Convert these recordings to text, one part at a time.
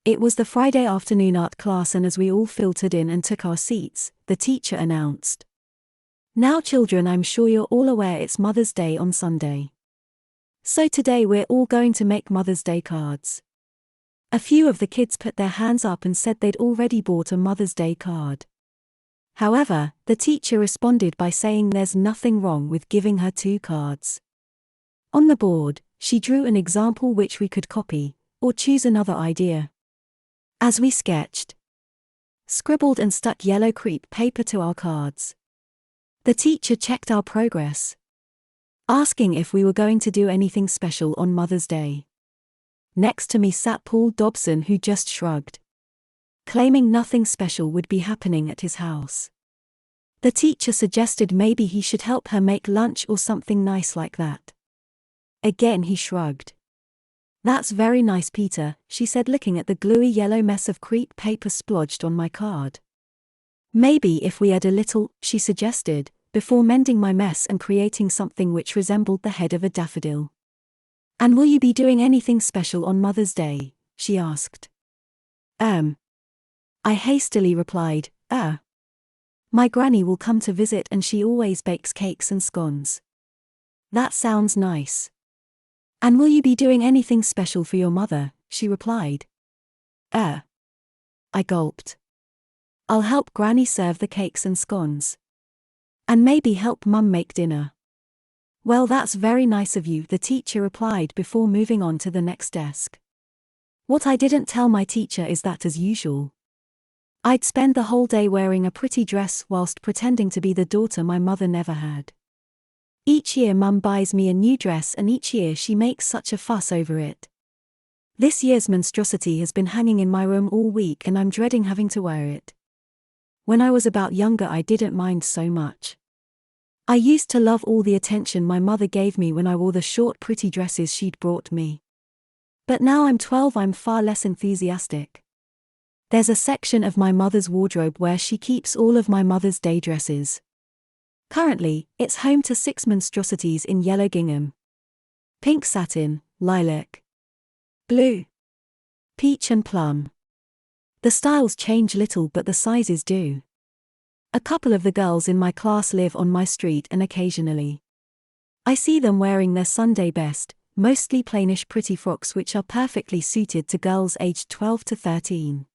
It was the Friday afternoon art class, and as we all filtered in and took our seats, the teacher announced, "Now children, I'm sure you're all aware it's Mother's Day on Sunday. So today we're all going to make Mother's Day cards." A few of the kids put their hands up and said they'd already bought a Mother's Day card. However, the teacher responded by saying there's nothing wrong with giving her 2 cards. On the board, she drew an example which we could copy, or choose another idea. As we sketched, scribbled and stuck yellow crepe paper to our cards. The teacher checked our progress, asking if we were going to do anything special on Mother's Day. Next to me sat Paul Dobson, who just shrugged, claiming nothing special would be happening at his house. The teacher suggested maybe he should help her make lunch or something nice like that. Again he shrugged. "That's very nice, Peter," she said, looking at the gluey yellow mess of crepe paper splodged on my card. "Maybe if we add a little," she suggested, before mending my mess and creating something which resembled the head of a daffodil. "And will you be doing anything special on Mother's Day?" she asked. I hastily replied, My granny will come to visit and she always bakes cakes and scones." "That sounds nice." "And will you be doing anything special for your mother?" she replied. I gulped. "I'll help Granny serve the cakes and scones. And maybe help Mum make dinner." "Well, that's very nice of you," the teacher replied before moving on to the next desk. What I didn't tell my teacher is that, as usual, I'd spend the whole day wearing a pretty dress whilst pretending to be the daughter my mother never had. Each year Mum buys me a new dress, and each year she makes such a fuss over it. This year's monstrosity has been hanging in my room all week and I'm dreading having to wear it. When I was about younger I didn't mind so much. I used to love all the attention my mother gave me when I wore the short pretty dresses she'd brought me. But now I'm 12, I'm far less enthusiastic. There's a section of my mother's wardrobe where she keeps all of my Mother's Day dresses. Currently, it's home to 6 monstrosities in yellow gingham, pink satin, lilac, blue, peach and plum. The styles change little but the sizes do. A couple of the girls in my class live on my street and occasionally I see them wearing their Sunday best, mostly plainish pretty frocks which are perfectly suited to girls aged 12 to 13.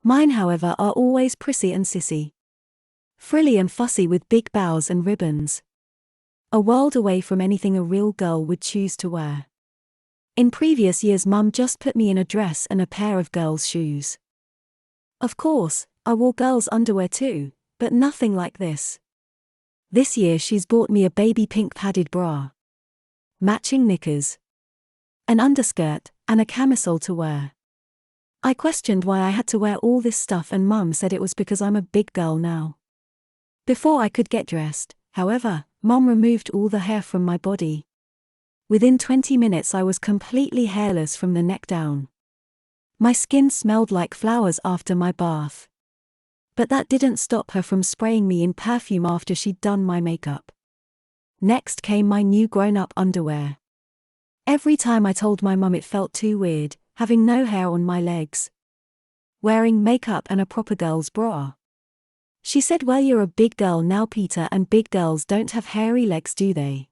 Mine, however, are always prissy and sissy, frilly and fussy with big bows and ribbons. A world away from anything a real girl would choose to wear. In previous years Mum just put me in a dress and a pair of girls' shoes. Of course, I wore girls' underwear too, but nothing like this. This year she's bought me a baby pink padded bra, matching knickers, an underskirt, and a camisole to wear. I questioned why I had to wear all this stuff and Mum said it was because I'm a big girl now. Before I could get dressed, however, Mum removed all the hair from my body. Within 20 minutes I was completely hairless from the neck down. My skin smelled like flowers after my bath. But that didn't stop her from spraying me in perfume after she'd done my makeup. Next came my new grown-up underwear. Every time I told my mum it felt too weird, having no hair on my legs, wearing makeup and a proper girl's bra. She said, "Well, you're a big girl now, Peter, and big girls don't have hairy legs, do they?"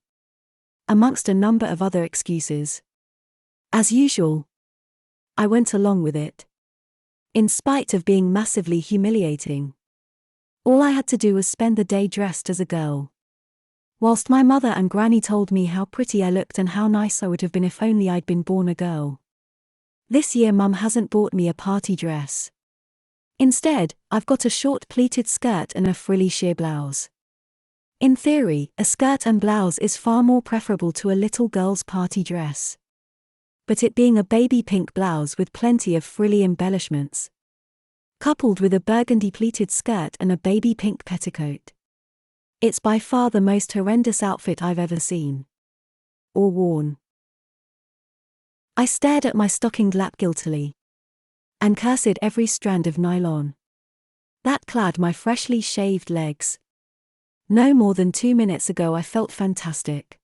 Amongst a number of other excuses. As usual, I went along with it, in spite of being massively humiliating. All I had to do was spend the day dressed as a girl, whilst my mother and Granny told me how pretty I looked and how nice I would have been if only I'd been born a girl. This year Mum hasn't bought me a party dress. Instead, I've got a short pleated skirt and a frilly sheer blouse. In theory, a skirt and blouse is far more preferable to a little girl's party dress. But it being a baby pink blouse with plenty of frilly embellishments, coupled with a burgundy pleated skirt and a baby pink petticoat, it's by far the most horrendous outfit I've ever seen or worn. I stared at my stockinged lap guiltily and cursed every strand of nylon that clad my freshly shaved legs. No more than 2 minutes ago I felt fantastic.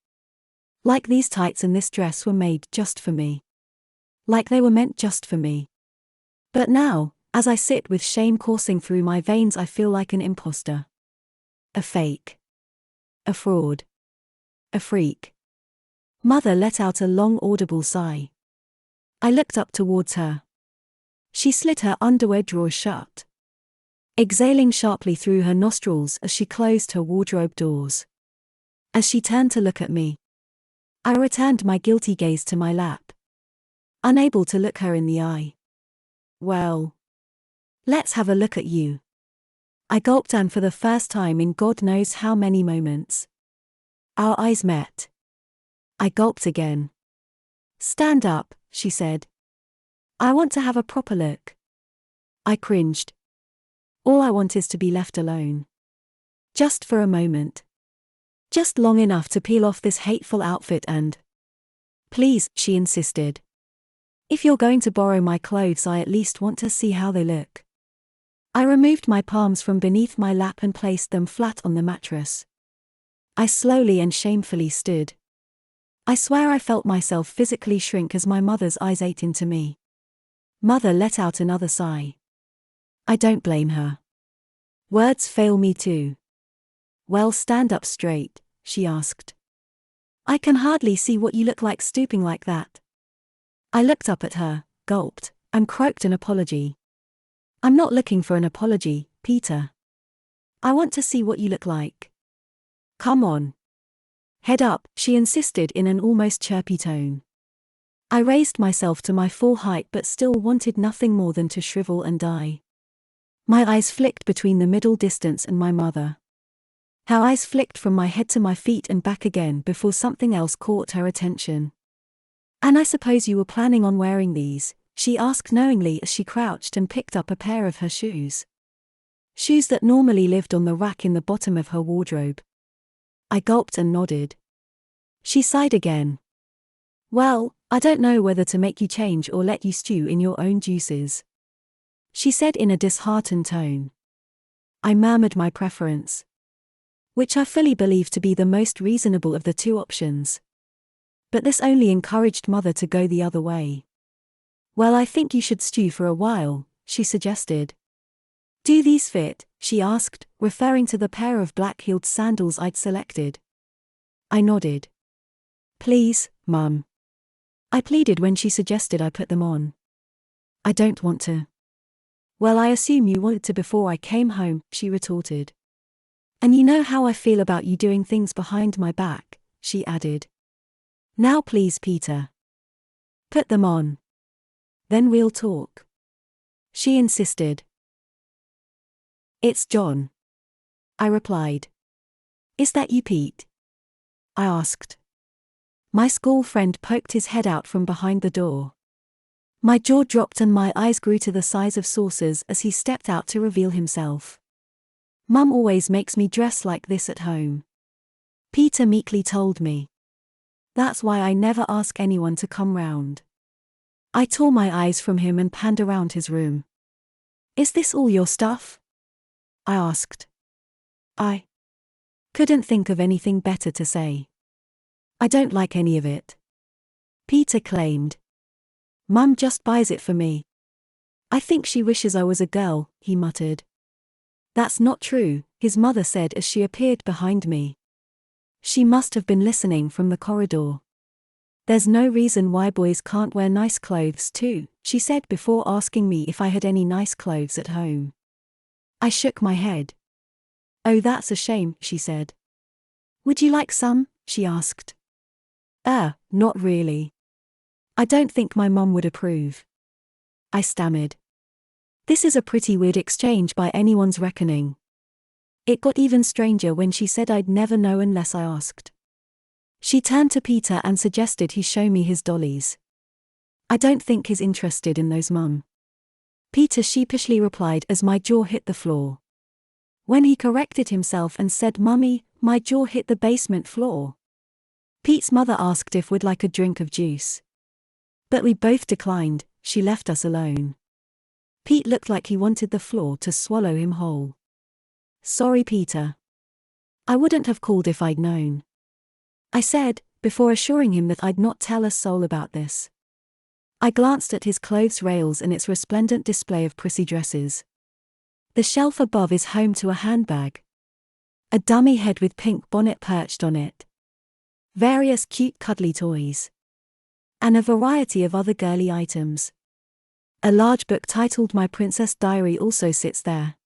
Like these tights and this dress were made just for me. Like they were meant just for me. But now, as I sit with shame coursing through my veins, I feel like an imposter. A fake. A fraud. A freak. Mother let out a long audible sigh. I looked up towards her. She slit her underwear drawers shut, exhaling sharply through her nostrils as she closed her wardrobe doors. As she turned to look at me, I returned my guilty gaze to my lap, unable to look her in the eye. Well, let's have a look at you. I gulped, and for the first time in God knows how many moments, our eyes met. I gulped again. Stand up, she said. I want to have a proper look. I cringed. All I want is to be left alone. Just for a moment. Just long enough to peel off this hateful outfit and... Please, she insisted. If you're going to borrow my clothes, I at least want to see how they look. I removed my palms from beneath my lap and placed them flat on the mattress. I slowly and shamefully stood. I swear I felt myself physically shrink as my mother's eyes ate into me. Mother let out another sigh. I don't blame her. Words fail me too. Well, stand up straight, she asked. I can hardly see what you look like stooping like that. I looked up at her, gulped, and croaked an apology. I'm not looking for an apology, Peter. I want to see what you look like. Come on. Head up, she insisted in an almost chirpy tone. I raised myself to my full height but still wanted nothing more than to shrivel and die. My eyes flicked between the middle distance and my mother. Her eyes flicked from my head to my feet and back again before something else caught her attention. And I suppose you were planning on wearing these, she asked knowingly as she crouched and picked up a pair of her shoes. Shoes that normally lived on the rack in the bottom of her wardrobe. I gulped and nodded. She sighed again. Well, I don't know whether to make you change or let you stew in your own juices, she said in a disheartened tone. I murmured my preference, which I fully believed to be the most reasonable of the two options. But this only encouraged Mother to go the other way. Well, I think you should stew for a while, she suggested. Do these fit? She asked, referring to the pair of black-heeled sandals I'd selected. I nodded. Please, Mum, I pleaded when she suggested I put them on. I don't want to. Well, I assume you wanted to before I came home, she retorted. And you know how I feel about you doing things behind my back, she added. Now please, Peter. Put them on. Then we'll talk, she insisted. It's John, I replied. Is that you, Pete? I asked. My school friend poked his head out from behind the door. My jaw dropped and my eyes grew to the size of saucers as he stepped out to reveal himself. Mum always makes me dress like this at home, Peter meekly told me. That's why I never ask anyone to come round. I tore my eyes from him and panned around his room. Is this all your stuff? I asked. I couldn't think of anything better to say. I don't like any of it, Peter claimed. Mum just buys it for me. I think she wishes I was a girl, he muttered. That's not true, his mother said as she appeared behind me. She must have been listening from the corridor. There's no reason why boys can't wear nice clothes too, she said before asking me if I had any nice clothes at home. I shook my head. Oh, that's a shame, she said. Would you like some? She asked. Not really. I don't think my mum would approve, I stammered. This is a pretty weird exchange by anyone's reckoning. It got even stranger when she said I'd never know unless I asked. She turned to Peter and suggested he show me his dollies. I don't think he's interested in those, Mum, Peter sheepishly replied as my jaw hit the floor. When he corrected himself and said Mummy, my jaw hit the basement floor. Pete's mother asked if we'd like a drink of juice. But we both declined, she left us alone. Pete looked like he wanted the floor to swallow him whole. Sorry, Peter. I wouldn't have called if I'd known, I said, before assuring him that I'd not tell a soul about this. I glanced at his clothes rails and its resplendent display of prissy dresses. The shelf above is home to a handbag. A dummy head with pink bonnet perched on it. Various cute cuddly toys. And a variety of other girly items. A large book titled My Princess Diary also sits there.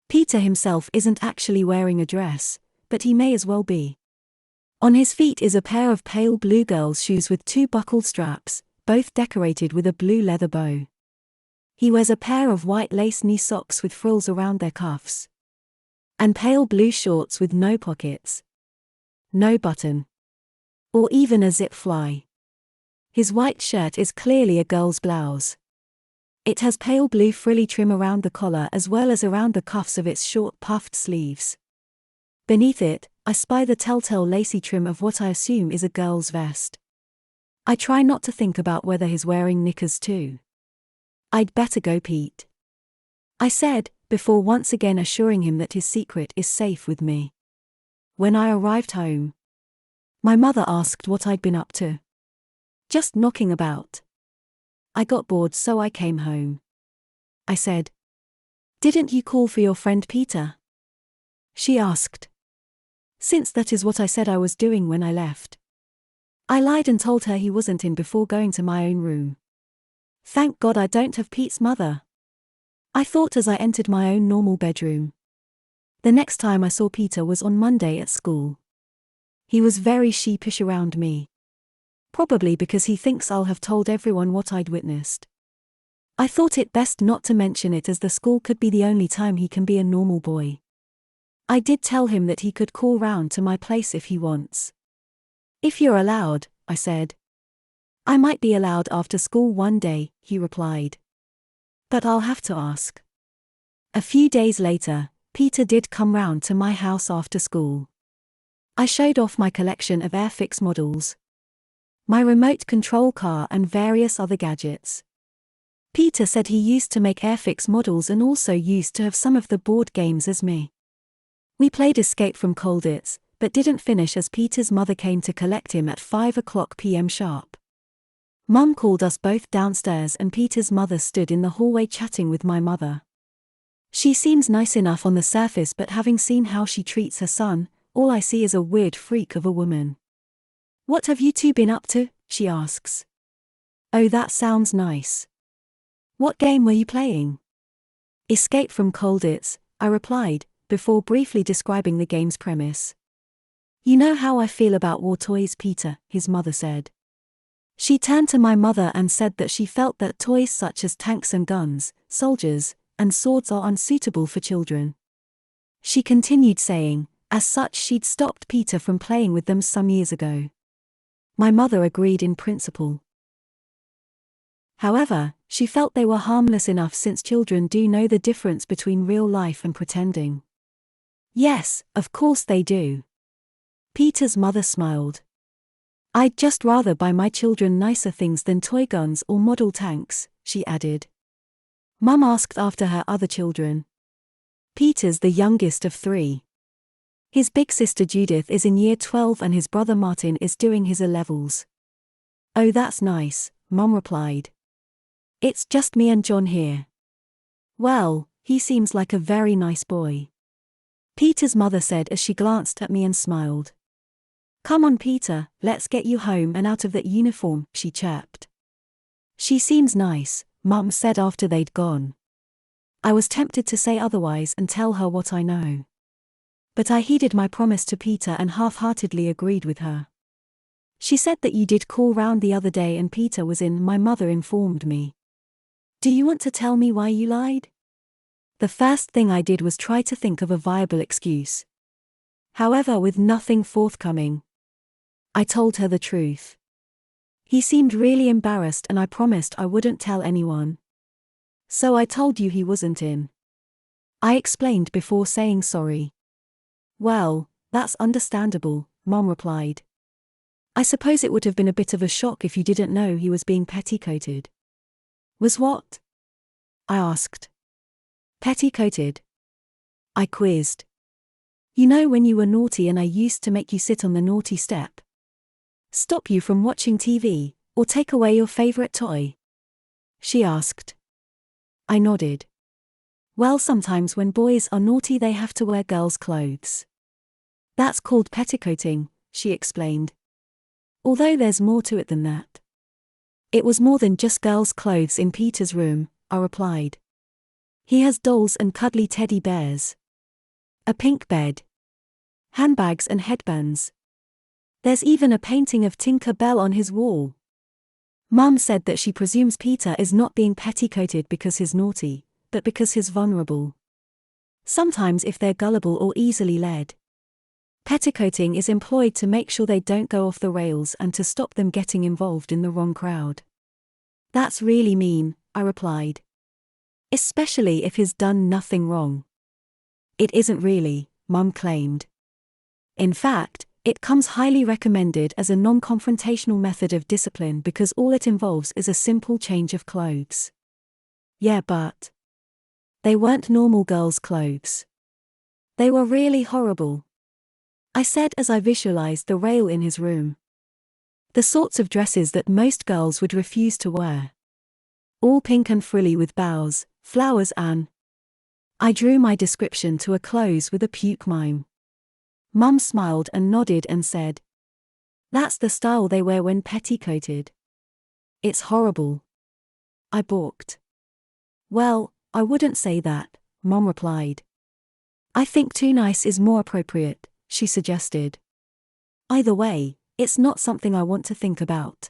Peter himself isn't actually wearing a dress, but he may as well be. On his feet is a pair of pale blue girl's shoes with 2 buckled straps, both decorated with a blue leather bow. He wears a pair of white lace knee socks with frills around their cuffs. And pale blue shorts with no pockets. No button. Or even a zip fly. His white shirt is clearly a girl's blouse. It has pale blue frilly trim around the collar as well as around the cuffs of its short puffed sleeves. Beneath it, I spy the telltale lacy trim of what I assume is a girl's vest. I try not to think about whether he's wearing knickers too. I'd better go, Pete, I said, before once again assuring him that his secret is safe with me. When I arrived home, my mother asked what I'd been up to. Just knocking about. I got bored so I came home. I said. Didn't you call for your friend Peter? She asked. Since that is what I said I was doing when I left. I lied and told her he wasn't in before going to my own room. Thank God I don't have Pete's mother, I thought as I entered my own normal bedroom. The next time I saw Peter was on Monday at school. He was very sheepish around me. Probably because he thinks I'll have told everyone what I'd witnessed. I thought it best not to mention it as the school could be the only time he can be a normal boy. I did tell him that he could call round to my place if he wants. If you're allowed, I said. I might be allowed after school one day, he replied. But I'll have to ask. A few days later, Peter did come round to my house after school. I showed off my collection of Airfix models, my remote control car and various other gadgets. Peter said he used to make Airfix models and also used to have some of the board games as me. We played Escape from Colditz, but didn't finish as Peter's mother came to collect him at 5 p.m. sharp. Mum called us both downstairs and Peter's mother stood in the hallway chatting with my mother. She seems nice enough on the surface, but having seen how she treats her son, all I see is a weird freak of a woman. What have you two been up to? She asks. Oh, that sounds nice. What game were you playing? Escape from Colditz, I replied, before briefly describing the game's premise. You know how I feel about war toys, Peter, his mother said. She turned to my mother and said that she felt that toys such as tanks and guns, soldiers, and swords are unsuitable for children. She continued saying, as such she'd stopped Peter from playing with them some years ago. My mother agreed in principle. However, she felt they were harmless enough since children do know the difference between real life and pretending. Yes, of course they do. Peter's mother smiled. I'd just rather buy my children nicer things than toy guns or model tanks, she added. Mum asked after her other children. Peter's the youngest of 3. His big sister Judith is in year 12 and his brother Martin is doing his A-levels. Oh, that's nice, Mum replied. It's just me and John here. Well, he seems like a very nice boy, Peter's mother said as she glanced at me and smiled. Come on, Peter, let's get you home and out of that uniform, she chirped. She seems nice, Mum said after they'd gone. I was tempted to say otherwise and tell her what I know. But I heeded my promise to Peter and half-heartedly agreed with her. She said that you did call round the other day and Peter was in, my mother informed me. Do you want to tell me why you lied? The first thing I did was try to think of a viable excuse. However, with nothing forthcoming, I told her the truth. He seemed really embarrassed and I promised I wouldn't tell anyone. So I told you he wasn't in, I explained before saying sorry. Well, that's understandable, Mom replied. I suppose it would have been a bit of a shock if you didn't know he was being petticoated. Was what? I asked. Petticoated, I quizzed. You know when you were naughty and I used to make you sit on the naughty step, stop you from watching TV, or take away your favorite toy? she asked. I nodded. Well, sometimes when boys are naughty they have to wear girls' clothes. That's called petticoating, she explained. Although there's more to it than that. It was more than just girls' clothes in Peter's room, I replied. He has dolls and cuddly teddy bears. A pink bed. Handbags and headbands. There's even a painting of Tinker Bell on his wall. Mum said that she presumes Peter is not being petticoated because he's naughty, but because he's vulnerable. Sometimes if they're gullible or easily led. Petticoating is employed to make sure they don't go off the rails and to stop them getting involved in the wrong crowd. That's really mean, I replied. Especially if he's done nothing wrong. It isn't really, Mum claimed. In fact, it comes highly recommended as a non-confrontational method of discipline because all it involves is a simple change of clothes. Yeah, but they weren't normal girls' clothes. They were really horrible, I said as I visualized the rail in his room. The sorts of dresses that most girls would refuse to wear. All pink and frilly with bows, flowers and... I drew my description to a close with a puke mime. Mum smiled and nodded and said, that's the style they wear when petticoated. It's horrible. I balked. Well, I wouldn't say that, Mum replied. I think too nice is more appropriate, she suggested. Either way, it's not something I want to think about.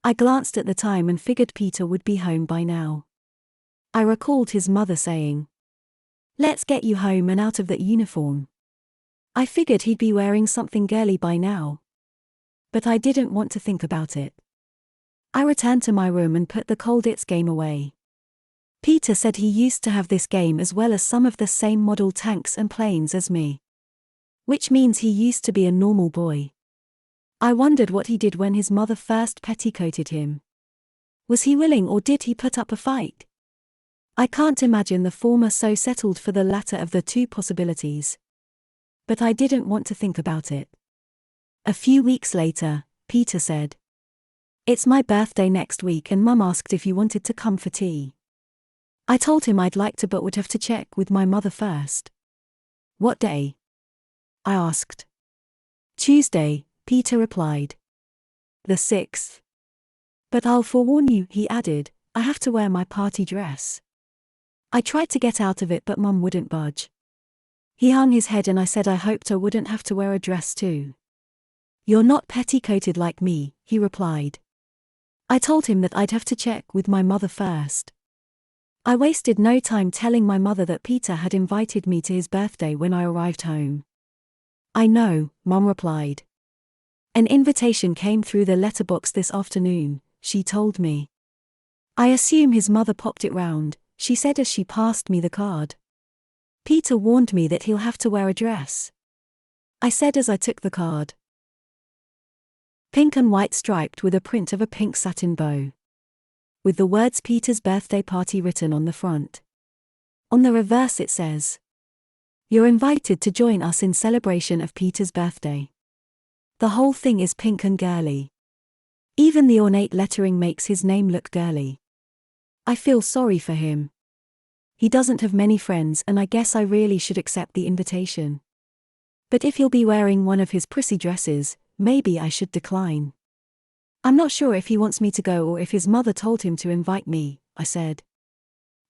I glanced at the time and figured Peter would be home by now. I recalled his mother saying, let's get you home and out of that uniform. I figured he'd be wearing something girly by now. But I didn't want to think about it. I returned to my room and put the Colditz game away. Peter said he used to have this game as well as some of the same model tanks and planes as me. Which means he used to be a normal boy. I wondered what he did when his mother first petticoated him. Was he willing or did he put up a fight? I can't imagine the former, so settled for the latter of the two possibilities. But I didn't want to think about it. A few weeks later, Peter said, it's my birthday next week and Mum asked if you wanted to come for tea. I told him I'd like to but would have to check with my mother first. What day? I asked. Tuesday, Peter replied. The 6th. But I'll forewarn you, he added, I have to wear my party dress. I tried to get out of it but Mum wouldn't budge. He hung his head and I said I hoped I wouldn't have to wear a dress too. You're not petticoated like me, he replied. I told him that I'd have to check with my mother first. I wasted no time telling my mother that Peter had invited me to his birthday when I arrived home. I know, Mum replied. An invitation came through the letterbox this afternoon, she told me. I assume his mother popped it round, she said as she passed me the card. Peter warned me that he'll have to wear a dress. I said as I took the card. Pink and white striped with a print of a pink satin bow. With the words Peter's birthday party written on the front. On the reverse it says, you're invited to join us in celebration of Peter's birthday. The whole thing is pink and girly. Even the ornate lettering makes his name look girly. I feel sorry for him. He doesn't have many friends and I guess I really should accept the invitation. But if he'll be wearing one of his prissy dresses, maybe I should decline. I'm not sure if he wants me to go or if his mother told him to invite me, I said.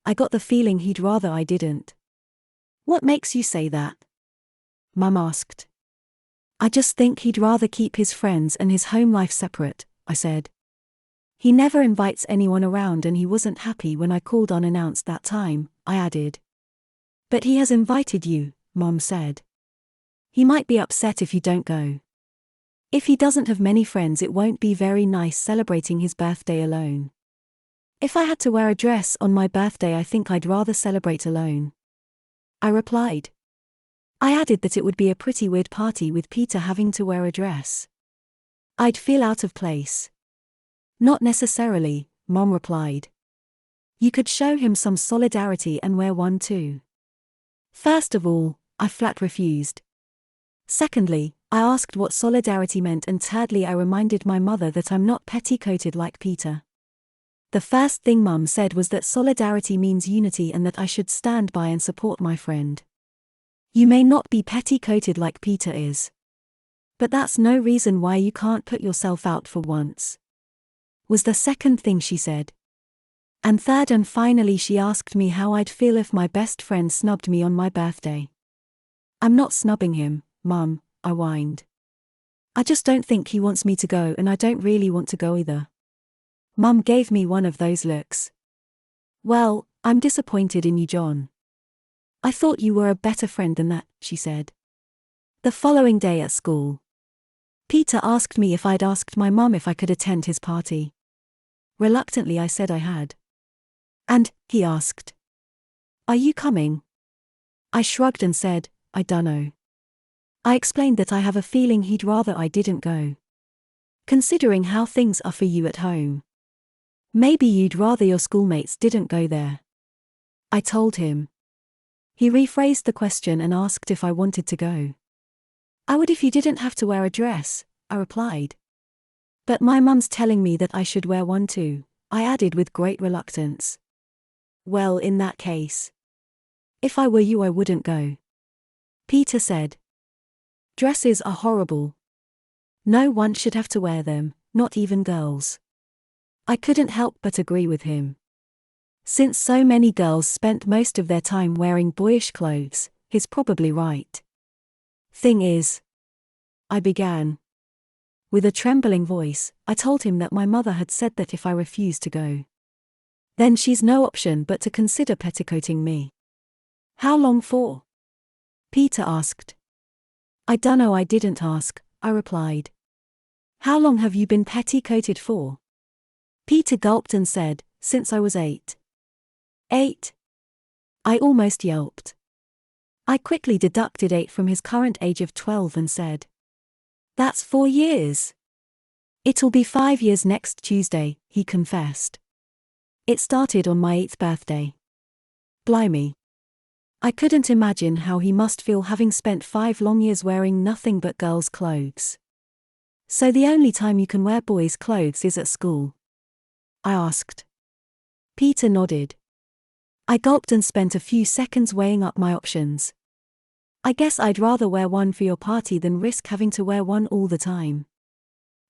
I got the feeling he'd rather I didn't. What makes you say that? Mum asked. I just think he'd rather keep his friends and his home life separate, I said. He never invites anyone around and he wasn't happy when I called unannounced that time, I added. But he has invited you, Mom said. He might be upset if you don't go. If he doesn't have many friends it won't be very nice celebrating his birthday alone. If I had to wear a dress on my birthday I think I'd rather celebrate alone. I replied. I added that it would be a pretty weird party with Peter having to wear a dress. I'd feel out of place. Not necessarily, Mom replied. You could show him some solidarity and wear one too. First of all, I flat refused. Secondly, I asked what solidarity meant and thirdly I reminded my mother that I'm not petticoated like Peter. The first thing Mum said was that solidarity means unity and that I should stand by and support my friend. You may not be petticoated like Peter is. But that's no reason why you can't put yourself out for once, was the second thing she said. And third and finally she asked me how I'd feel if my best friend snubbed me on my birthday. I'm not snubbing him, Mum, I whined. I just don't think he wants me to go and I don't really want to go either. Mum gave me one of those looks. Well, I'm disappointed in you, John. I thought you were a better friend than that, she said. The following day at school, Peter asked me if I'd asked my mum if I could attend his party. Reluctantly I said I had. And, he asked, are you coming? I shrugged and said, I dunno. I explained that I have a feeling he'd rather I didn't go. Considering how things are for you at home. Maybe you'd rather your schoolmates didn't go there. I told him. He rephrased the question and asked if I wanted to go. I would if you didn't have to wear a dress, I replied. But my mum's telling me that I should wear one too, I added with great reluctance. Well, in that case. If I were you, I wouldn't go. Peter said. Dresses are horrible. No one should have to wear them, not even girls. I couldn't help but agree with him. Since so many girls spent most of their time wearing boyish clothes, he's probably right. Thing is, I began. With a trembling voice, I told him that my mother had said that if I refused to go, then she's no option but to consider petticoating me. How long for? Peter asked. I dunno, I didn't ask, I replied. How long have you been petticoated for? Peter gulped and said, since I was 8. 8? I almost yelped. I quickly deducted 8 from his current age of 12 and said, that's 4 years. It'll be 5 years next Tuesday, he confessed. It started on my 8th birthday. Blimey. I couldn't imagine how he must feel having spent 5 long years wearing nothing but girls' clothes. So the only time you can wear boys' clothes is at school? I asked. Peter nodded. I gulped and spent a few seconds weighing up my options. I guess I'd rather wear one for your party than risk having to wear one all the time.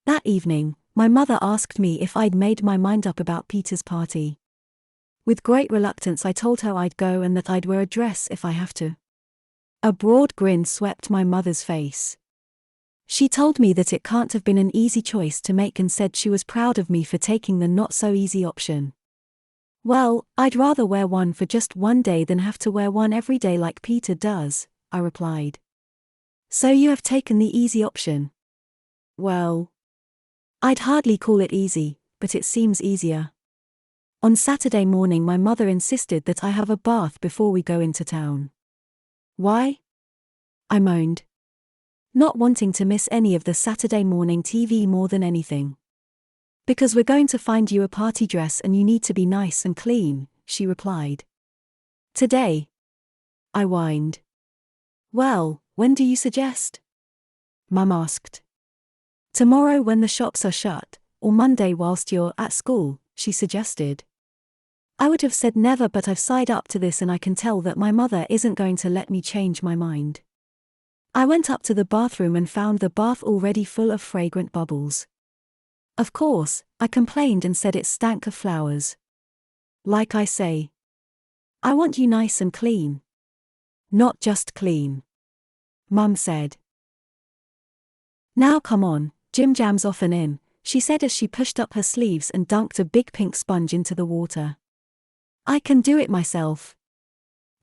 That evening, my mother asked me if I'd made my mind up about Peter's party. With great reluctance I told her I'd go and that I'd wear a dress if I have to. A broad grin swept my mother's face. She told me that it can't have been an easy choice to make and said she was proud of me for taking the not-so-easy option. Well, I'd rather wear one for just one day than have to wear one every day like Peter does, I replied. So you have taken the easy option? Well, I'd hardly call it easy, but it seems easier. On Saturday morning my mother insisted that I have a bath before we go into town. Why? I moaned. Not wanting to miss any of the Saturday morning TV more than anything. Because we're going to find you a party dress and you need to be nice and clean, she replied. Today? I whined. Well, when do you suggest? Mum asked. Tomorrow when the shops are shut, or Monday whilst you're at school, she suggested. I would have said never, but I've signed up to this and I can tell that my mother isn't going to let me change my mind. I went up to the bathroom and found the bath already full of fragrant bubbles. Of course, I complained and said it stank of flowers. Like I say, I want you nice and clean. Not just clean. Mum said. Now come on, Jim Jam's off and in, she said as she pushed up her sleeves and dunked a big pink sponge into the water. I can do it myself.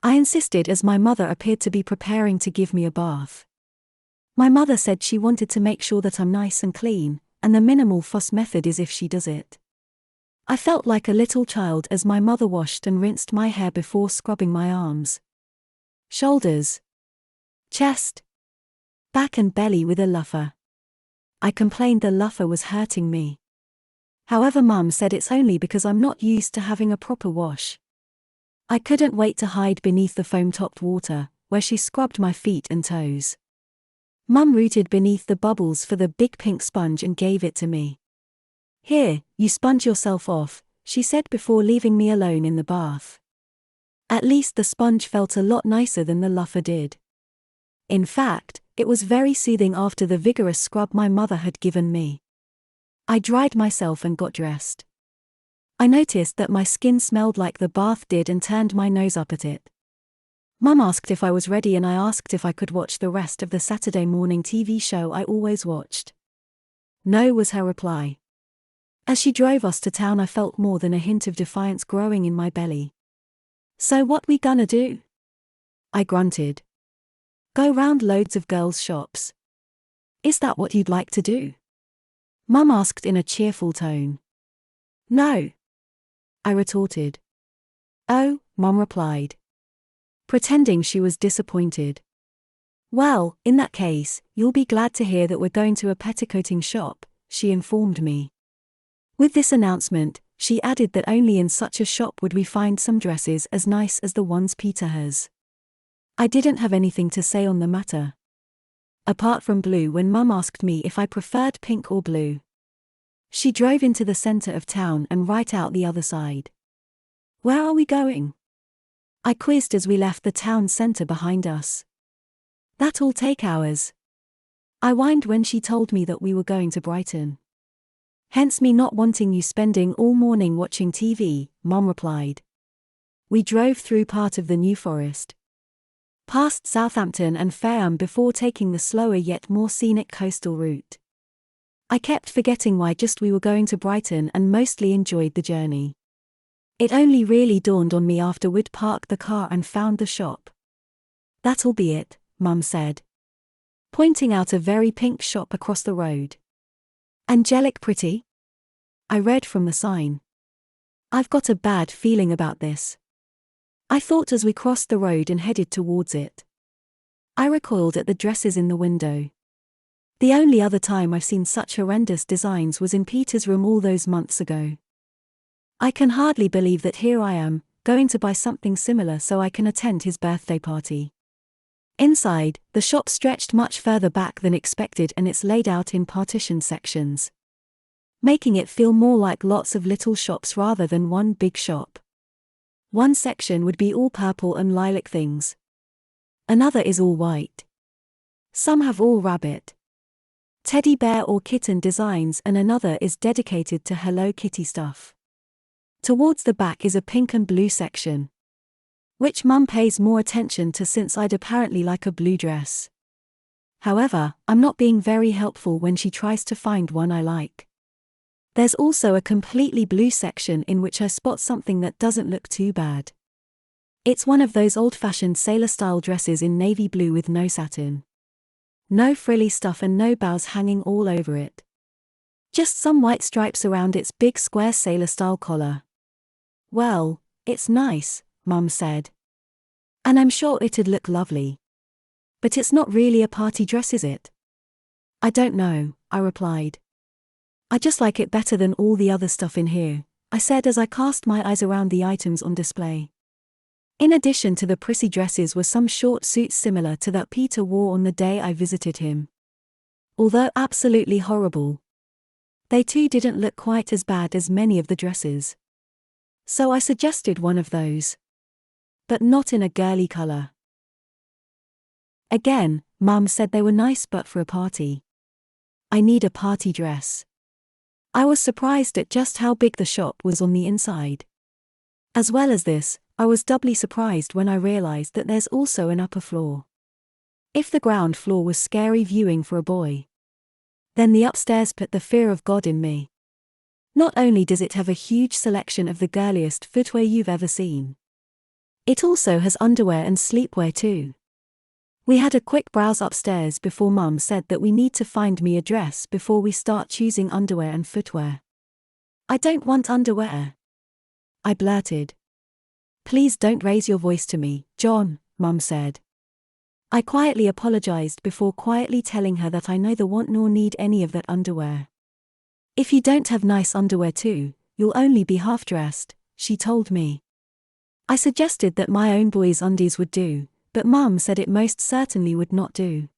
I insisted as my mother appeared to be preparing to give me a bath. My mother said she wanted to make sure that I'm nice and clean, and the minimal fuss method is if she does it. I felt like a little child as my mother washed and rinsed my hair before scrubbing my arms, shoulders, chest, back and belly with a loofah. I complained the loofah was hurting me. However, Mum said it's only because I'm not used to having a proper wash. I couldn't wait to hide beneath the foam-topped water, where she scrubbed my feet and toes. Mum rooted beneath the bubbles for the big pink sponge and gave it to me. Here, you sponge yourself off, she said before leaving me alone in the bath. At least the sponge felt a lot nicer than the loofah did. In fact, it was very soothing after the vigorous scrub my mother had given me. I dried myself and got dressed. I noticed that my skin smelled like the bath did and turned my nose up at it. Mum asked if I was ready and I asked if I could watch the rest of the Saturday morning TV show I always watched. No, was her reply. As she drove us to town, I felt more than a hint of defiance growing in my belly. So what we gonna do? I grunted. Go round loads of girls' shops. Is that what you'd like to do? Mum asked in a cheerful tone. No, I retorted. Oh, Mum replied, pretending she was disappointed. Well, in that case, you'll be glad to hear that we're going to a petticoating shop, she informed me. With this announcement, she added that only in such a shop would we find some dresses as nice as the ones Peter has. I didn't have anything to say on the matter, apart from blue, when Mum asked me if I preferred pink or blue. She drove into the center of town and right out the other side. Where are we going? I quizzed as we left the town center behind us. That'll take hours, I whined when she told me that we were going to Brighton. Hence me not wanting you spending all morning watching TV, Mum replied. We drove through part of the New Forest, past Southampton and Fareham before taking the slower yet more scenic coastal route. I kept forgetting why just we were going to Brighton and mostly enjoyed the journey. It only really dawned on me after we'd parked the car and found the shop. That'll be it, Mum said, pointing out a very pink shop across the road. Angelic pretty? I read from the sign. I've got a bad feeling about this, I thought as we crossed the road and headed towards it. I recoiled at the dresses in the window. The only other time I've seen such horrendous designs was in Peter's room all those months ago. I can hardly believe that here I am, going to buy something similar so I can attend his birthday party. Inside, the shop stretched much further back than expected and it's laid out in partitioned sections, making it feel more like lots of little shops rather than one big shop. One section would be all purple and lilac things. Another is all white. Some have all rabbit, teddy bear or kitten designs, and another is dedicated to Hello Kitty stuff. Towards the back is a pink and blue section, which Mum pays more attention to since I'd apparently like a blue dress. However, I'm not being very helpful when she tries to find one I like. There's also a completely blue section in which I spot something that doesn't look too bad. It's one of those old-fashioned sailor-style dresses in navy blue with no satin, no frilly stuff and no bows hanging all over it. Just some white stripes around its big square sailor-style collar. Well, it's nice, Mum said. And I'm sure it'd look lovely. But it's not really a party dress, is it? I don't know, I replied. I just like it better than all the other stuff in here, I said as I cast my eyes around the items on display. In addition to the prissy dresses were some short suits similar to that Peter wore on the day I visited him. Although absolutely horrible, they too didn't look quite as bad as many of the dresses. So I suggested one of those, but not in a girly color. Again, Mum said they were nice but for a party. I need a party dress. I was surprised at just how big the shop was on the inside. As well as this, I was doubly surprised when I realized that there's also an upper floor. If the ground floor was scary viewing for a boy, then the upstairs put the fear of God in me. Not only does it have a huge selection of the girliest footwear you've ever seen, it also has underwear and sleepwear too. We had a quick browse upstairs before Mum said that we need to find me a dress before we start choosing underwear and footwear. I don't want underwear, I blurted. Please don't raise your voice to me, John, Mum said. I quietly apologized before quietly telling her that I neither want nor need any of that underwear. If you don't have nice underwear too, you'll only be half-dressed, she told me. I suggested that my own boys' undies would do, but Mum said it most certainly would not do.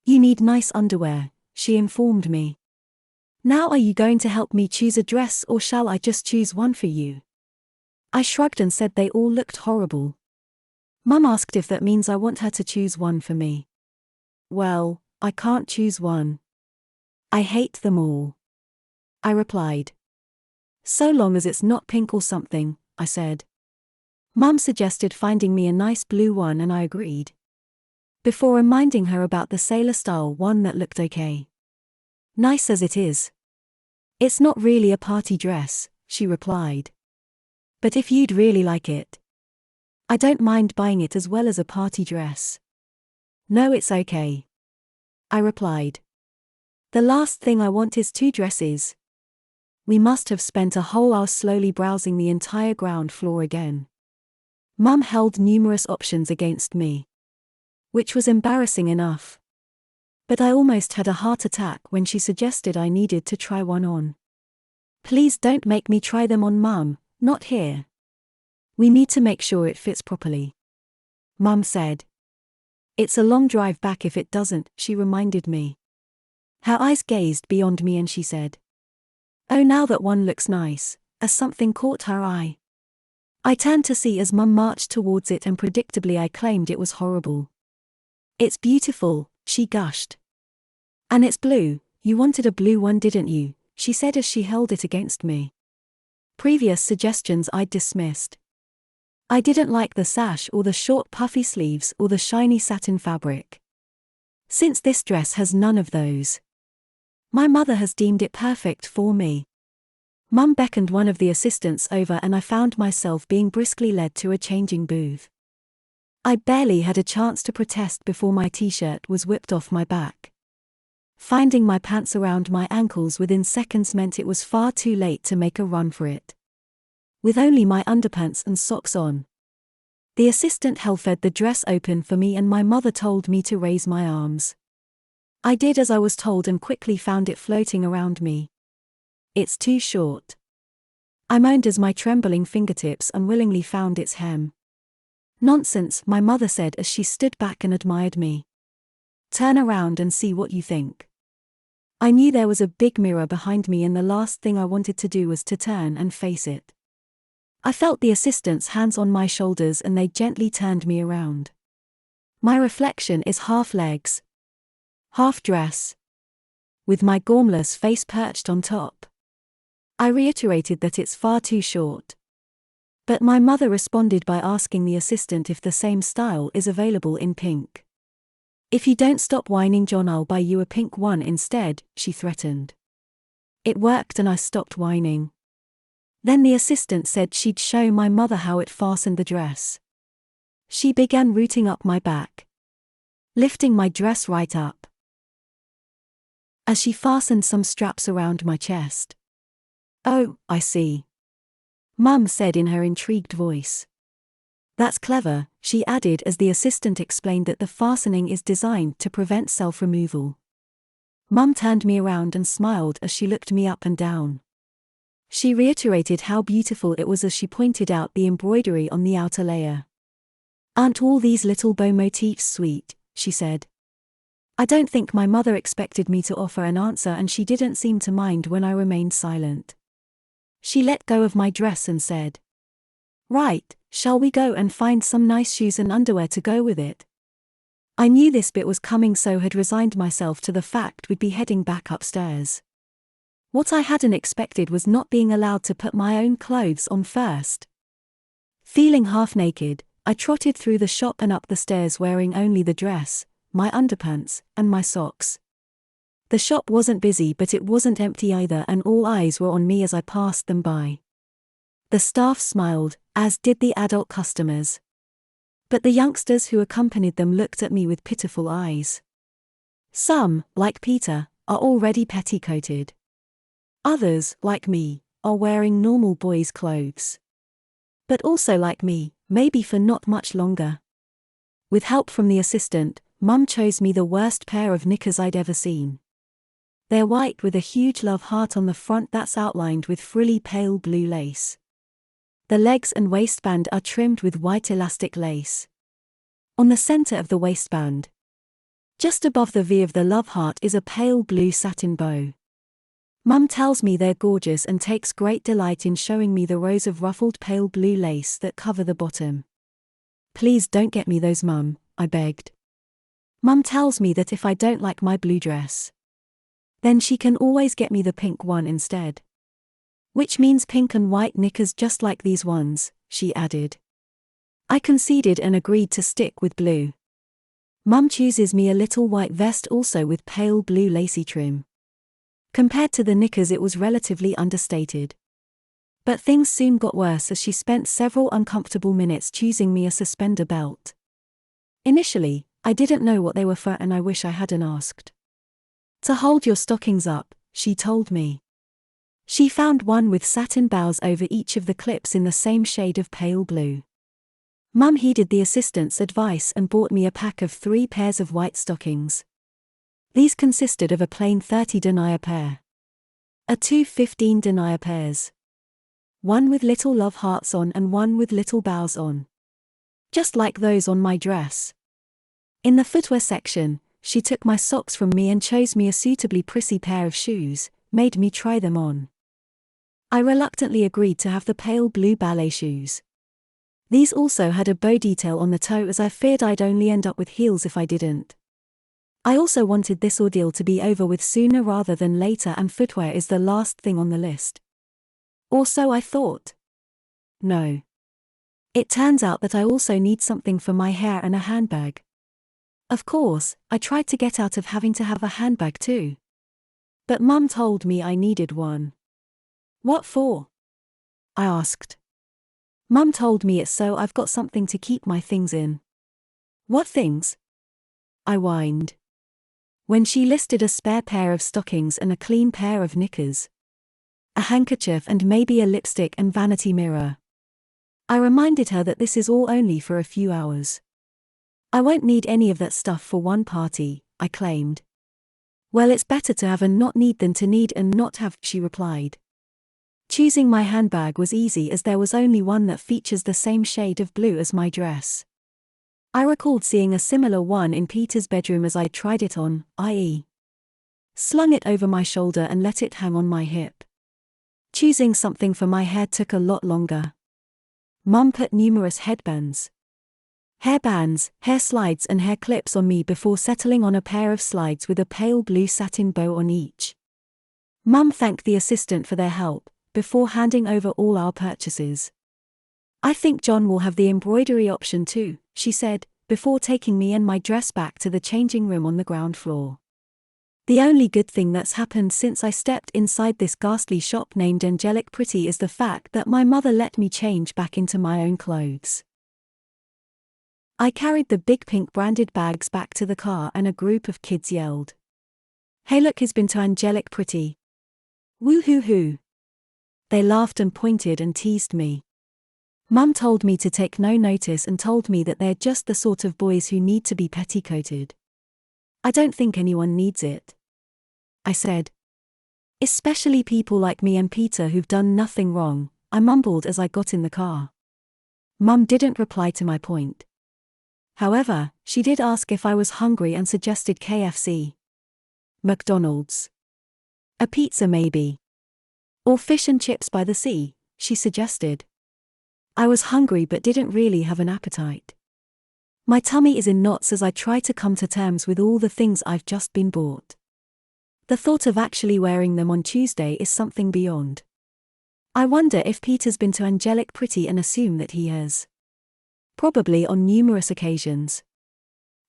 You need nice underwear, she informed me. Now are you going to help me choose a dress or shall I just choose one for you? I shrugged and said they all looked horrible. Mum asked if that means I want her to choose one for me. Well, I can't choose one. I hate them all. I replied. So long as it's not pink or something, I said. Mum suggested finding me a nice blue one and I agreed. Before reminding her about the sailor-style one that looked okay. Nice as it is. It's not really a party dress, she replied. But if you'd really like it. I don't mind buying it as well as a party dress. No, it's okay. I replied. The last thing I want is two dresses. We must have spent a whole hour slowly browsing the entire ground floor again. Mum held numerous options against me. Which was embarrassing enough. But I almost had a heart attack when she suggested I needed to try one on. Please don't make me try them on, Mum, not here. We need to make sure it fits properly. Mum said. It's a long drive back if it doesn't, she reminded me. Her eyes gazed beyond me and she said. Oh, now that one looks nice, as something caught her eye. I turned to see as Mum marched towards it and predictably I claimed it was horrible. It's beautiful, she gushed. And it's blue, you wanted a blue one didn't you, she said as she held it against me. Previous suggestions I'd dismissed. I didn't like the sash or the short puffy sleeves or the shiny satin fabric. Since this dress has none of those. My mother has deemed it perfect for me. Mum beckoned one of the assistants over and I found myself being briskly led to a changing booth. I barely had a chance to protest before my t-shirt was whipped off my back. Finding my pants around my ankles within seconds meant it was far too late to make a run for it. With only my underpants and socks on. The assistant held the dress open for me and my mother told me to raise my arms. I did as I was told and quickly found it floating around me. It's too short. I moaned as my trembling fingertips unwillingly found its hem. Nonsense, my mother said as she stood back and admired me. Turn around and see what you think. I knew there was a big mirror behind me and the last thing I wanted to do was to turn and face it. I felt the assistant's hands on my shoulders and they gently turned me around. My reflection is half legs, half dress, with my gormless face perched on top. I reiterated that it's far too short. But my mother responded by asking the assistant if the same style is available in pink. If you don't stop whining, John, I'll buy you a pink one instead, she threatened. It worked and I stopped whining. Then the assistant said she'd show my mother how it fastened the dress. She began rooting up my back, lifting my dress right up, as she fastened some straps around my chest. Oh, I see. Mum said in her intrigued voice. That's clever, she added as the assistant explained that the fastening is designed to prevent self-removal. Mum turned me around and smiled as she looked me up and down. She reiterated how beautiful it was as she pointed out the embroidery on the outer layer. Aren't all these little bow motifs sweet, she said. I don't think my mother expected me to offer an answer and she didn't seem to mind when I remained silent. She let go of my dress and said, Right, shall we go and find some nice shoes and underwear to go with it? I knew this bit was coming so had resigned myself to the fact we'd be heading back upstairs. What I hadn't expected was not being allowed to put my own clothes on first. Feeling half naked, I trotted through the shop and up the stairs wearing only the dress, my underpants, and my socks. The shop wasn't busy but it wasn't empty either and all eyes were on me as I passed them by. The staff smiled, as did the adult customers. But the youngsters who accompanied them looked at me with pitiful eyes. Some, like Peter, are already petticoated. Others, like me, are wearing normal boys' clothes. But also like me, maybe for not much longer. With help from the assistant, Mum chose me the worst pair of knickers I'd ever seen. They're white with a huge love heart on the front that's outlined with frilly pale blue lace. The legs and waistband are trimmed with white elastic lace. On the center of the waistband, just above the V of the love heart, is a pale blue satin bow. Mum tells me they're gorgeous and takes great delight in showing me the rows of ruffled pale blue lace that cover the bottom. Please don't get me those, Mum, I begged. Mum tells me that if I don't like my blue dress, then she can always get me the pink one instead. Which means pink and white knickers just like these ones, she added. I conceded and agreed to stick with blue. Mum chooses me a little white vest also with pale blue lacy trim. Compared to the knickers, it was relatively understated. But things soon got worse as she spent several uncomfortable minutes choosing me a suspender belt. Initially, I didn't know what they were for and I wish I hadn't asked. To hold your stockings up, she told me. She found one with satin bows over each of the clips in the same shade of pale blue. Mum heeded the assistant's advice and bought me a pack of 3 pairs of white stockings. These consisted of a plain 30 denier pair, a 2 15 denier pairs, one with little love hearts on and one with little bows on, just like those on my dress. In the footwear section, she took my socks from me and chose me a suitably prissy pair of shoes, made me try them on. I reluctantly agreed to have the pale blue ballet shoes. These also had a bow detail on the toe as I feared I'd only end up with heels if I didn't. I also wanted this ordeal to be over with sooner rather than later, and footwear is the last thing on the list. Or so I thought. No. It turns out that I also need something for my hair and a handbag. Of course, I tried to get out of having to have a handbag too. But Mum told me I needed one. What for? I asked. Mum told me it's so I've got something to keep my things in. What things? I whined. When she listed a spare pair of stockings and a clean pair of knickers, a handkerchief and maybe a lipstick and vanity mirror, I reminded her that this is all only for a few hours. I won't need any of that stuff for one party, I claimed. Well, it's better to have and not need than to need and not have, she replied. Choosing my handbag was easy as there was only one that features the same shade of blue as my dress. I recalled seeing a similar one in Peter's bedroom as I tried it on, i.e., slung it over my shoulder and let it hang on my hip. Choosing something for my hair took a lot longer. Mum put numerous headbands, hairbands, hair slides and hair clips on me before settling on a pair of slides with a pale blue satin bow on each. Mum thanked the assistant for their help, before handing over all our purchases. I think John will have the embroidery option too, she said, before taking me and my dress back to the changing room on the ground floor. The only good thing that's happened since I stepped inside this ghastly shop named Angelic Pretty is the fact that my mother let me change back into my own clothes. I carried the big pink branded bags back to the car and a group of kids yelled, "Hey, look, he's been to Angelic Pretty. Woo-hoo-hoo." They laughed and pointed and teased me. Mum told me to take no notice and told me that they're just the sort of boys who need to be petticoated. I don't think anyone needs it, I said. Especially people like me and Peter who've done nothing wrong, I mumbled as I got in the car. Mum didn't reply to my point. However, she did ask if I was hungry and suggested KFC, McDonald's, a pizza maybe, or fish and chips by the sea, she suggested. I was hungry but didn't really have an appetite. My tummy is in knots as I try to come to terms with all the things I've just been bought. The thought of actually wearing them on Tuesday is something beyond. I wonder if Peter's been to Angelic Pretty and assume that he has. Probably on numerous occasions.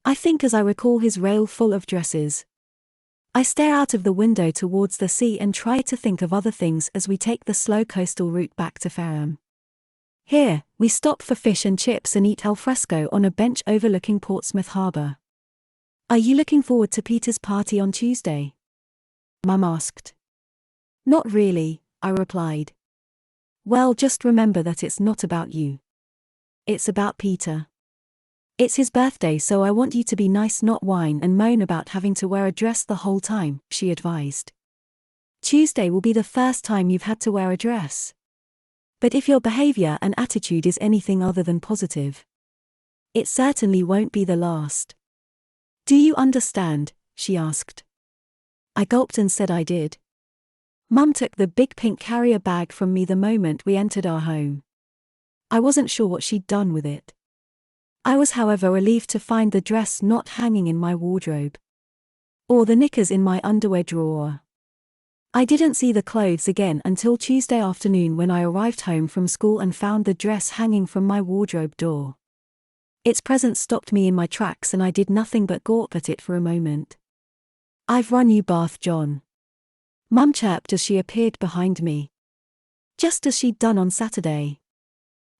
I think as I recall his rail full of dresses. I stare out of the window towards the sea and try to think of other things as we take the slow coastal route back to Fareham. Here, we stop for fish and chips and eat al fresco on a bench overlooking Portsmouth Harbour. Are you looking forward to Peter's party on Tuesday? Mum asked. Not really, I replied. Well, just remember that it's not about you. It's about Peter. It's his birthday, so I want you to be nice, not whine and moan about having to wear a dress the whole time, she advised. Tuesday will be the first time you've had to wear a dress. But if your behavior and attitude is anything other than positive, it certainly won't be the last. Do you understand? She asked. I gulped and said I did. Mum took the big pink carrier bag from me the moment we entered our home. I wasn't sure what she'd done with it. I was, however, relieved to find the dress not hanging in my wardrobe. Or the knickers in my underwear drawer. I didn't see the clothes again until Tuesday afternoon when I arrived home from school and found the dress hanging from my wardrobe door. Its presence stopped me in my tracks and I did nothing but gawp at it for a moment. "I've run you bath, John," Mum chirped as she appeared behind me. Just as she'd done on Saturday.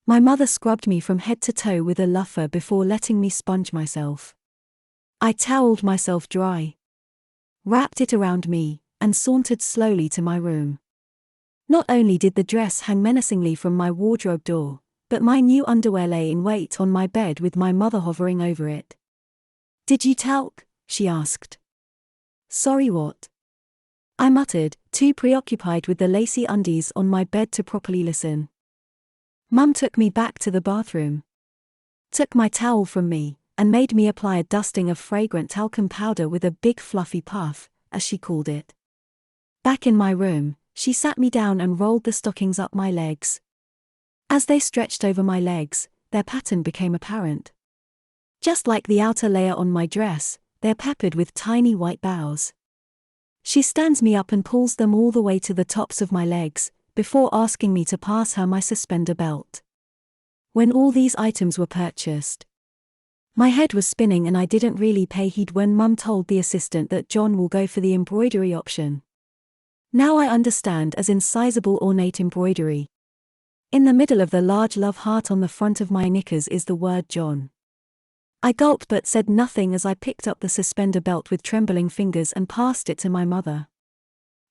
My mother scrubbed me from head to toe with a loofah before letting me sponge myself. I toweled myself dry, wrapped it around me, and sauntered slowly to my room. Not only did the dress hang menacingly from my wardrobe door, but my new underwear lay in wait on my bed with my mother hovering over it. "Did you talk?" she asked. "Sorry, what?" I muttered, too preoccupied with the lacy undies on my bed to properly listen. Mum took me back to the bathroom, took my towel from me, and made me apply a dusting of fragrant talcum powder with a big fluffy puff, as she called it. Back in my room, she sat me down and rolled the stockings up my legs. As they stretched over my legs, their pattern became apparent. Just like the outer layer on my dress, they're peppered with tiny white bows. She stands me up and pulls them all the way to the tops of my legs, before asking me to pass her my suspender belt. When all these items were purchased, my head was spinning and I didn't really pay heed when Mum told the assistant that John will go for the embroidery option. Now I understand, as in sizable ornate embroidery. In the middle of the large love heart on the front of my knickers is the word John. I gulped but said nothing as I picked up the suspender belt with trembling fingers and passed it to my mother.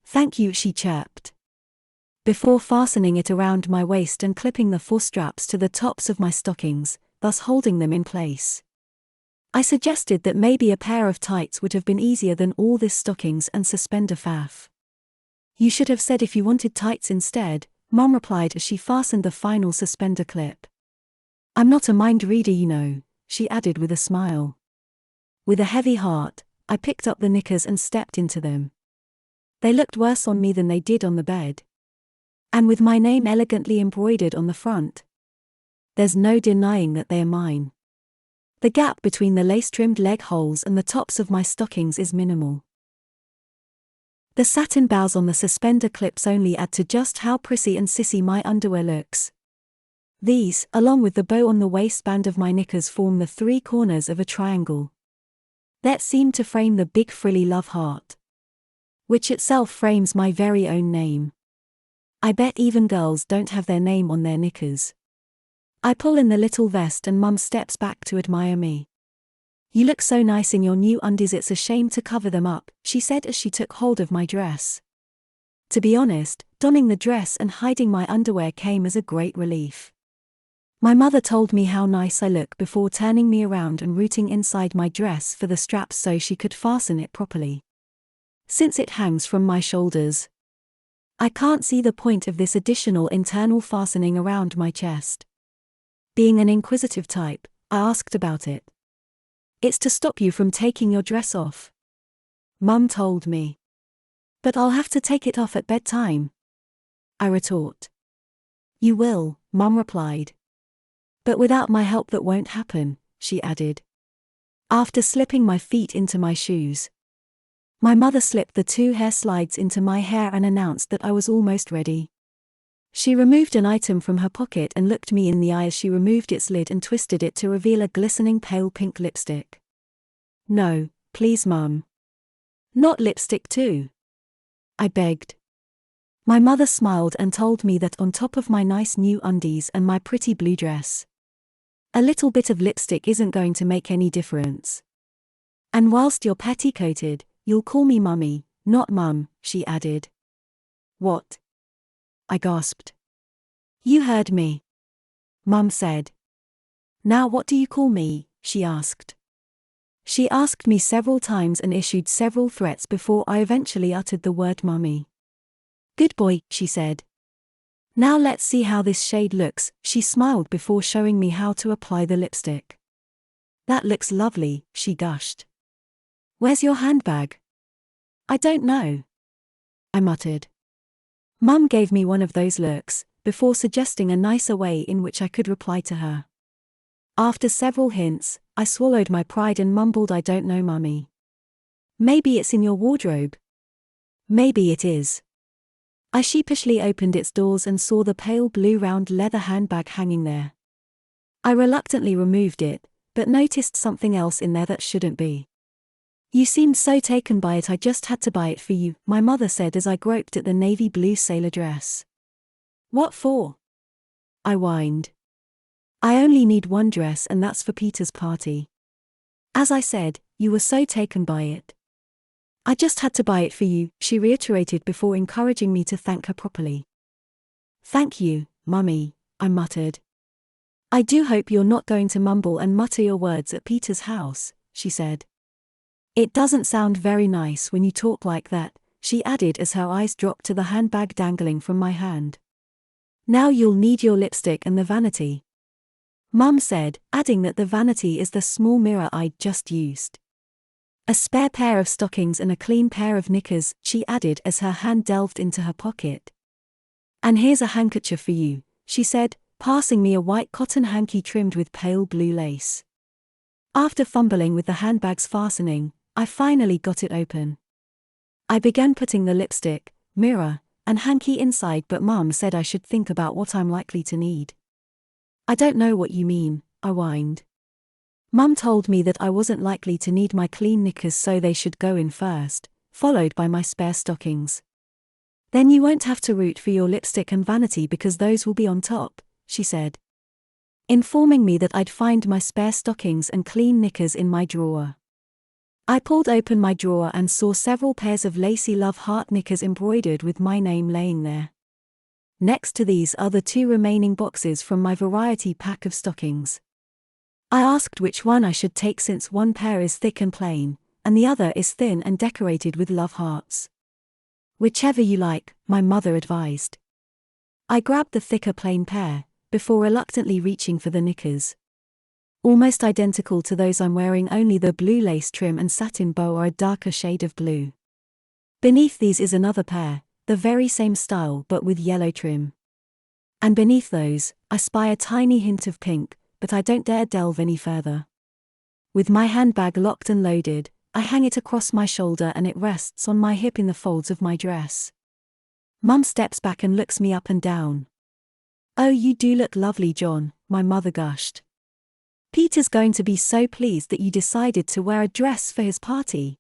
"Thank you," she chirped, before fastening it around my waist and clipping the 4 straps to the tops of my stockings, thus holding them in place. I suggested that maybe a pair of tights would have been easier than all this stockings and suspender faff. "You should have said if you wanted tights instead," Mum replied as she fastened the final suspender clip. "I'm not a mind reader, you know," she added with a smile. With a heavy heart, I picked up the knickers and stepped into them. They looked worse on me than they did on the bed. And with my name elegantly embroidered on the front. There's no denying that they are mine. The gap between the lace-trimmed leg holes and the tops of my stockings is minimal. The satin bows on the suspender clips only add to just how prissy and sissy my underwear looks. These, along with the bow on the waistband of my knickers, form the 3 corners of a triangle that seem to frame the big frilly love heart, which itself frames my very own name. I bet even girls don't have their name on their knickers. I pull in the little vest and Mum steps back to admire me. "You look so nice in your new undies, it's a shame to cover them up," she said as she took hold of my dress. To be honest, donning the dress and hiding my underwear came as a great relief. My mother told me how nice I look before turning me around and rooting inside my dress for the straps so she could fasten it properly. Since it hangs from my shoulders, I can't see the point of this additional internal fastening around my chest. Being an inquisitive type, I asked about it. "It's to stop you from taking your dress off," Mum told me. "But I'll have to take it off at bedtime," I retort. "You will," Mum replied. "But without my help that won't happen," she added. After slipping my feet into my shoes, my mother slipped the 2 hair slides into my hair and announced that I was almost ready. She removed an item from her pocket and looked me in the eye as she removed its lid and twisted it to reveal a glistening pale pink lipstick. "No, please, Mum. Not lipstick too," I begged. My mother smiled and told me that on top of my nice new undies and my pretty blue dress, a little bit of lipstick isn't going to make any difference. "And whilst you're petticoated, you'll call me Mummy, not Mum," she added. "What?" I gasped. "You heard me," Mum said. "Now what do you call me?" she asked. She asked me several times and issued several threats before I eventually uttered the word Mummy. "Good boy," she said. "Now let's see how this shade looks." She smiled before showing me how to apply the lipstick. "That looks lovely," she gushed. "Where's your handbag?" "I don't know," I muttered. Mum gave me one of those looks, before suggesting a nicer way in which I could reply to her. After several hints, I swallowed my pride and mumbled, "I don't know, Mummy. Maybe it's in your wardrobe." "Maybe it is." I sheepishly opened its doors and saw the pale blue round leather handbag hanging there. I reluctantly removed it, but noticed something else in there that shouldn't be. "You seemed so taken by it, I just had to buy it for you," my mother said as I groped at the navy blue sailor dress. "What for?" I whined. "I only need one dress, and that's for Peter's party." "As I said, you were so taken by it." "I just had to buy it for you," she reiterated before encouraging me to thank her properly. "Thank you, Mummy," I muttered. "I do hope you're not going to mumble and mutter your words at Peter's house," she said. "It doesn't sound very nice when you talk like that," she added as her eyes dropped to the handbag dangling from my hand. "Now you'll need your lipstick and the vanity," Mum said, adding that the vanity is the small mirror I'd just used. "A spare pair of stockings and a clean pair of knickers," she added as her hand delved into her pocket. "And here's a handkerchief for you," she said, passing me a white cotton hanky trimmed with pale blue lace. After fumbling with the handbag's fastening, I finally got it open. I began putting the lipstick, mirror, and hanky inside, but Mum said I should think about what I'm likely to need. "I don't know what you mean," I whined. "Mum told me that I wasn't likely to need my clean knickers, so they should go in first, followed by my spare stockings. Then you won't have to root for your lipstick and vanity because those will be on top," she said, informing me that I'd find my spare stockings and clean knickers in my drawer. I pulled open my drawer and saw several pairs of lacy love heart knickers embroidered with my name laying there. Next to these are the 2 remaining boxes from my variety pack of stockings. I asked which one I should take since one pair is thick and plain, and the other is thin and decorated with love hearts. "Whichever you like," my mother advised. I grabbed the thicker plain pair, before reluctantly reaching for the knickers. Almost identical to those I'm wearing, only the blue lace trim and satin bow are a darker shade of blue. Beneath these is another pair, the very same style but with yellow trim. And beneath those, I spy a tiny hint of pink, but I don't dare delve any further. With my handbag locked and loaded, I hang it across my shoulder and it rests on my hip in the folds of my dress. Mum steps back and looks me up and down. "Oh, you do look lovely, John," my mother gushed. "Peter's going to be so pleased that you decided to wear a dress for his party."